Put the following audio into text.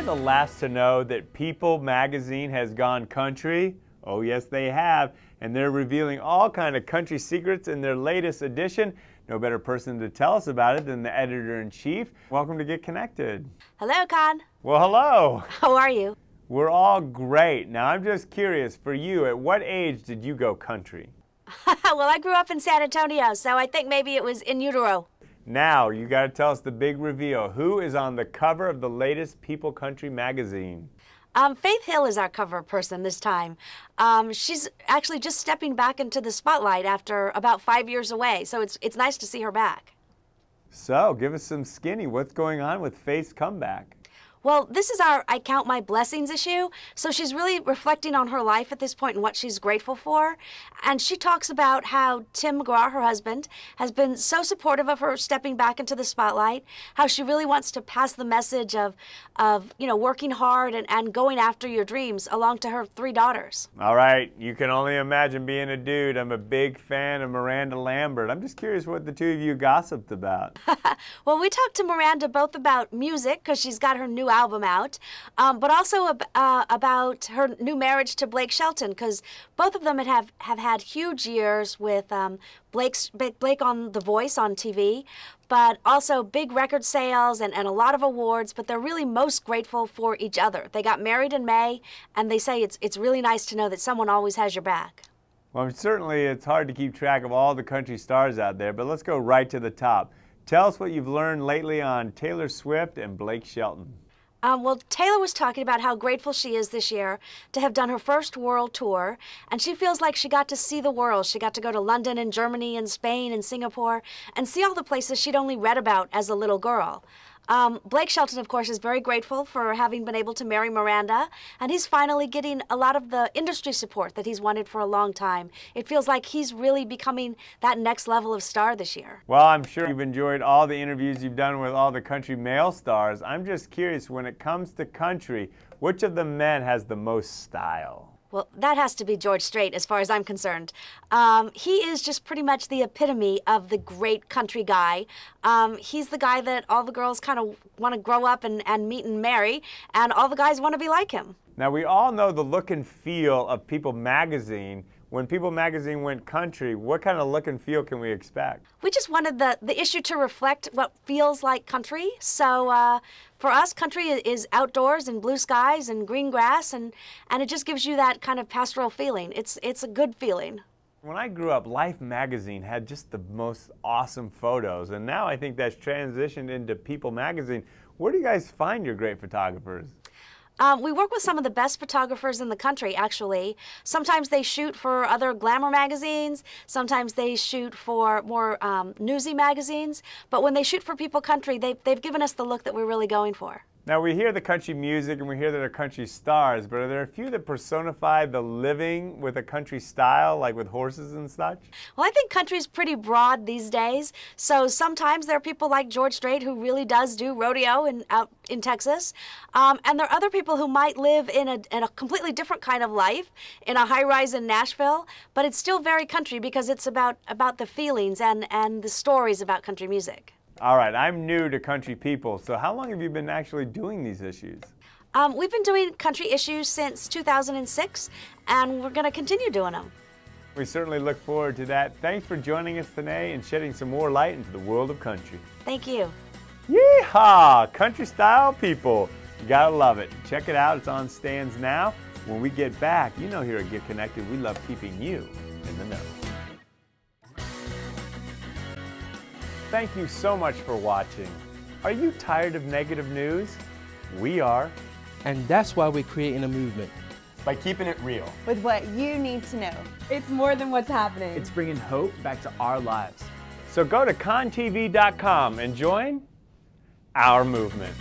the last to know that People magazine has gone country? Oh yes, they have, and they're revealing all kind of country secrets in their latest edition. No better person to tell us about it than the editor-in-chief. Welcome to Get Connected. Hello, Con. Well, hello. How are you? We're all great. Now, I'm just curious, for you, at what age did you go country? Well, I grew up in San Antonio, so I think maybe it was in utero. Now, you got to tell us the big reveal. Who is on the cover of the latest People Country magazine? Faith Hill is our cover person this time. She's actually just stepping back into the spotlight after about 5 years away, so it's nice to see her back. So, give us some skinny. What's going on with Faith's comeback? Well, this is our I Count My Blessings issue, so she's really reflecting on her life at this point and what she's grateful for. And she talks about how Tim McGraw, her husband, has been so supportive of her stepping back into the spotlight, how she really wants to pass the message of working hard and going after your dreams along to her 3 daughters. All right, you can only imagine being a dude. I'm a big fan of Miranda Lambert. I'm just curious what the two of you gossiped about. Well, we talked to Miranda both about music, because she's got her new album out, but also about her new marriage to Blake Shelton, because both of them have had huge years with Blake on The Voice on TV, but also big record sales and a lot of awards, but they're really most grateful for each other. They got married in May, and they say it's really nice to know that someone always has your back. Well, certainly it's hard to keep track of all the country stars out there, but let's go right to the top. Tell us what you've learned lately on Taylor Swift and Blake Shelton. Well, Taylor was talking about how grateful she is this year to have done her first world tour, and she feels like she got to see the world. She got to go to London and Germany and Spain and Singapore and see all the places she'd only read about as a little girl. Blake Shelton, of course, is very grateful for having been able to marry Miranda, and he's finally getting a lot of the industry support that he's wanted for a long time. It feels like he's really becoming that next level of star this year. Well, I'm sure you've enjoyed all the interviews you've done with all the country male stars. I'm just curious, when it comes to country, which of the men has the most style? Well, that has to be George Strait, as far as I'm concerned. He is just pretty much the epitome of the great country guy. He's the guy that all the girls kind of want to grow up and meet and marry, and all the guys want to be like him. Now, we all know the look and feel of People magazine. When People magazine went country, what kind of look and feel can we expect? We just wanted the issue to reflect what feels like country. So for us, country is outdoors and blue skies and green grass, and it just gives you that kind of pastoral feeling. It's a good feeling. When I grew up, Life magazine had just the most awesome photos, and now I think that's transitioned into People magazine. Where do you guys find your great photographers? We work with some of the best photographers in the country, actually. Sometimes they shoot for other glamour magazines. Sometimes they shoot for more newsy magazines. But when they shoot for People Country, they've given us the look that we're really going for. Now, we hear the country music and we hear that they're country stars, but are there a few that personify the living with a country style, like with horses and such? Well, I think country's pretty broad these days. So sometimes there are people like George Strait who really does do rodeo out in Texas. And there are other people who might live in a completely different kind of life, in a high-rise in Nashville, but it's still very country because it's about the feelings and the stories about country music. All right, I'm new to Country People, so how long have you been actually doing these issues? We've been doing country issues since 2006, and we're going to continue doing them. We certainly look forward to that. Thanks for joining us today and shedding some more light into the world of country. Thank you. Yeehaw! Country style people. You gotta love it. Check it out. It's on stands now. When we get back, you know here at Get Connected, we love keeping you in the know. Thank you so much for watching. Are you tired of negative news? We are. And that's why we're creating a movement. By keeping it real. With what you need to know. It's more than what's happening. It's bringing hope back to our lives. So go to contv.com and join our movement.